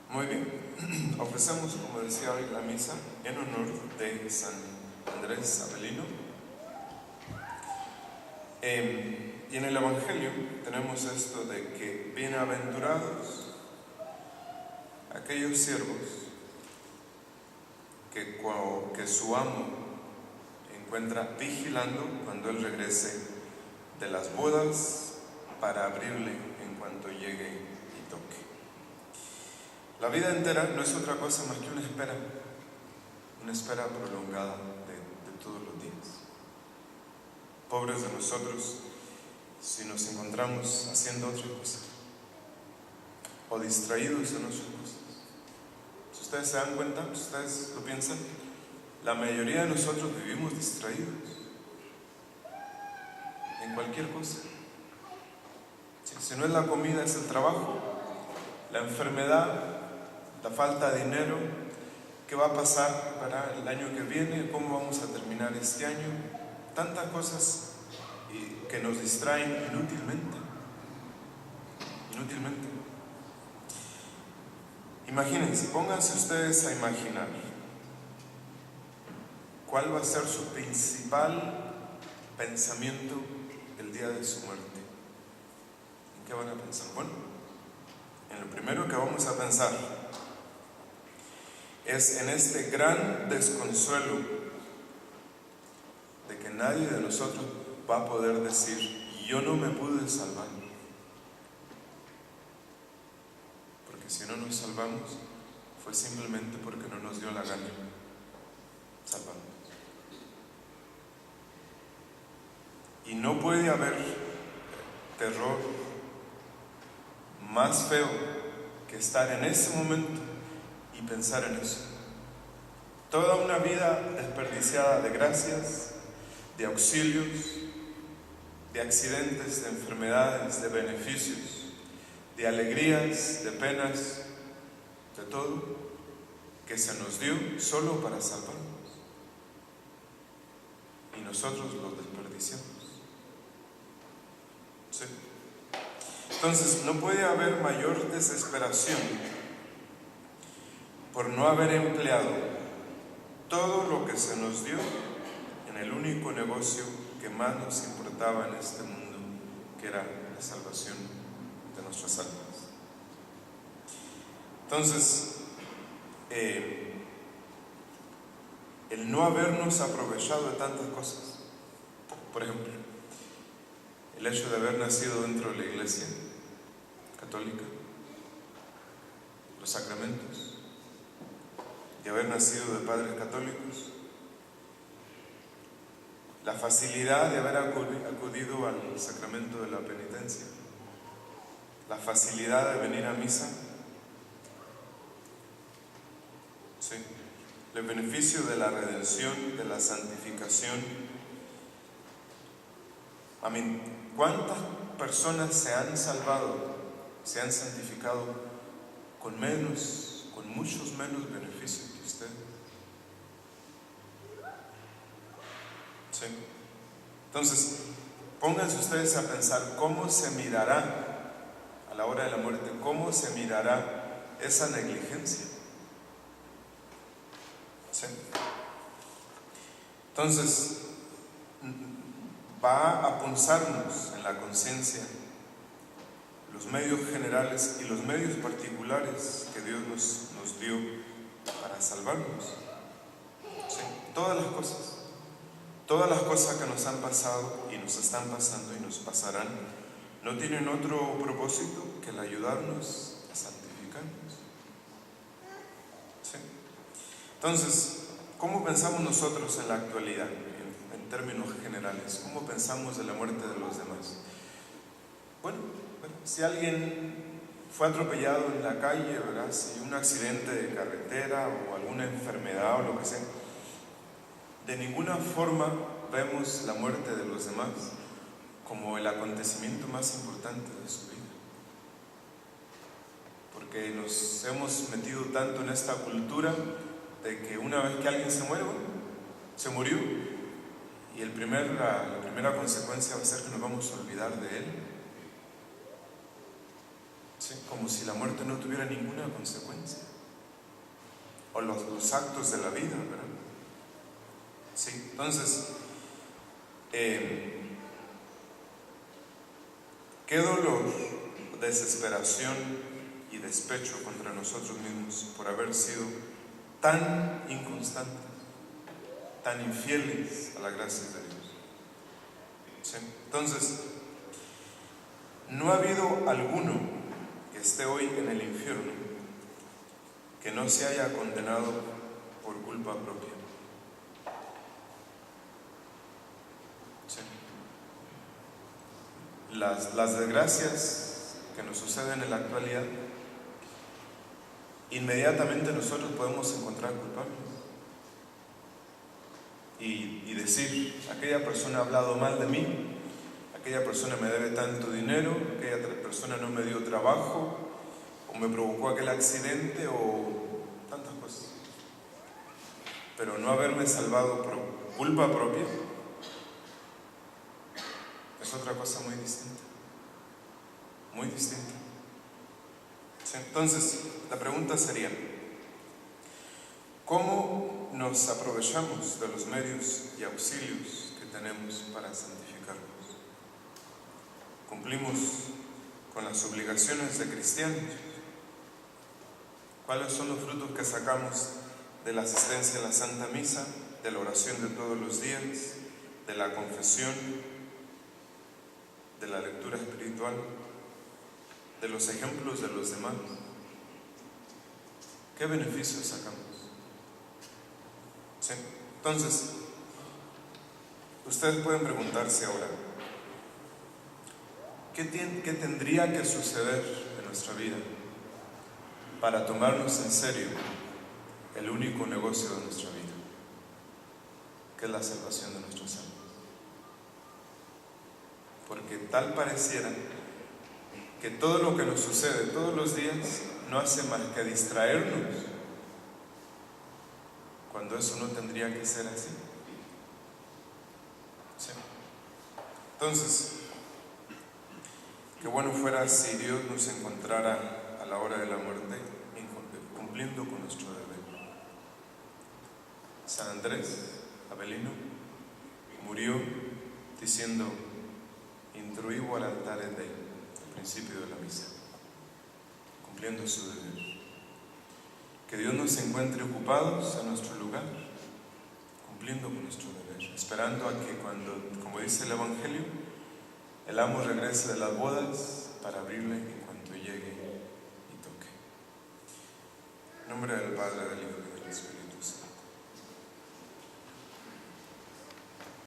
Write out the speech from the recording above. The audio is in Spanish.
Muy bien, ofrecemos, como decía hoy, la misa en honor de San Andrés Avelino. Y en el Evangelio tenemos esto de que bienaventurados aquellos siervos que su amo encuentra vigilando cuando él regrese de las bodas para abrirle en cuanto llegue y toque. La vida entera no es otra cosa más que una espera prolongada de todos los días. Pobres de nosotros si nos encontramos haciendo otra cosa o distraídos en otras cosas. Si ustedes se dan cuenta, si ustedes lo piensan, la mayoría de nosotros vivimos distraídos en cualquier cosa. Si no es la comida, es el trabajo, la enfermedad, la falta de dinero, qué va a pasar para el año que viene, cómo vamos a terminar este año, tantas cosas que nos distraen inútilmente. Imagínense, pónganse ustedes a imaginar cuál va a ser su principal pensamiento el día de su muerte. ¿En qué van a pensar? Bueno, en lo primero que vamos a pensar es en este gran desconsuelo de que nadie de nosotros va a poder decir: yo no me pude salvar. Porque si no nos salvamos fue simplemente porque no nos dio la gana salvarnos. Y no puede haber terror más feo que estar en ese momento y pensar en eso. Toda una vida desperdiciada de gracias, de auxilios, de accidentes, de enfermedades, de beneficios, de alegrías, de penas, de todo, que se nos dio solo para salvarnos. Y nosotros lo desperdiciamos. ¿Sí? Entonces, no puede haber mayor desesperación por no haber empleado todo lo que se nos dio en el único negocio que más nos importaba en este mundo, que era la salvación de nuestras almas. Entonces, el no habernos aprovechado de tantas cosas, por ejemplo, el hecho de haber nacido dentro de la Iglesia católica, los sacramentos, de haber nacido de padres católicos, la facilidad de haber acudido al sacramento de la penitencia, la facilidad de venir a misa, sí, el beneficio de la redención, de la santificación. Amén. ¿Cuántas personas se han salvado, se han santificado con muchos menos beneficios que usted? ¿Sí? Entonces, pónganse ustedes a pensar cómo se mirará a la hora de la muerte, cómo se mirará esa negligencia. ¿Sí? Entonces, va a punzarnos en la conciencia los medios generales y los medios particulares que Dios nos dio para salvarnos. ¿Sí? Todas las cosas que nos han pasado y nos están pasando y nos pasarán no tienen otro propósito que el ayudarnos a santificarnos. ¿Sí? Entonces, ¿cómo pensamos nosotros en la actualidad, en términos generales? ¿Cómo pensamos de la muerte de los demás? Bueno, si alguien fue atropellado en la calle, ¿verdad? Si un accidente de carretera o alguna enfermedad o lo que sea, de ninguna forma vemos la muerte de los demás como el acontecimiento más importante de su vida. Porque nos hemos metido tanto en esta cultura de que una vez que alguien se muere, bueno, se murió, y la primera consecuencia va a ser que nos vamos a olvidar de él. ¿Sí? ¿sí? Como si la muerte no tuviera ninguna consecuencia. O los actos de la vida, ¿verdad? ¿Sí? Entonces, qué dolor, desesperación y despecho contra nosotros mismos por haber sido tan inconstantes, tan infieles a la gracia de Dios. ¿Sí? Entonces, no ha habido alguno que esté hoy en el infierno que no se haya condenado por culpa propia. ¿Sí? Las desgracias que nos suceden en la actualidad, inmediatamente nosotros podemos encontrar culpables y decir: aquella persona ha hablado mal de mí, aquella persona me debe tanto dinero, aquella persona no me dio trabajo, o me provocó aquel accidente, o tantas cosas. Pero no haberme salvado por culpa propia es otra cosa muy distinta. Muy distinta. ¿Sí? Entonces, la pregunta sería: ¿cómo nos aprovechamos de los medios y auxilios que tenemos para santificarnos? ¿Cumplimos con las obligaciones de cristianos? ¿Cuáles son los frutos que sacamos de la asistencia a la Santa Misa, de la oración de todos los días, de la confesión, de la lectura espiritual, de los ejemplos de los demás? ¿Qué beneficios sacamos? ¿Sí? Entonces, ustedes pueden preguntarse ahora: ¿qué tendría que suceder en nuestra vida para tomarnos en serio el único negocio de nuestra vida, que es la salvación de nuestras almas? Porque tal pareciera que todo lo que nos sucede todos los días no hace más que distraernos, cuando eso no tendría que ser así. ¿Sí? Entonces, qué bueno fuera si Dios nos encontrara a la hora de la muerte cumpliendo con nuestro deber. San Andrés Avelino murió diciendo: "Intruivo al altare Dei", al principio de la misa, cumpliendo su deber. Que Dios nos encuentre ocupados en nuestro lugar, cumpliendo con nuestro deber, esperando a que cuando, como dice el Evangelio, el amo regrese de las bodas para abrirle en cuanto llegue y toque. En nombre del Padre, del Hijo y del Espíritu Santo.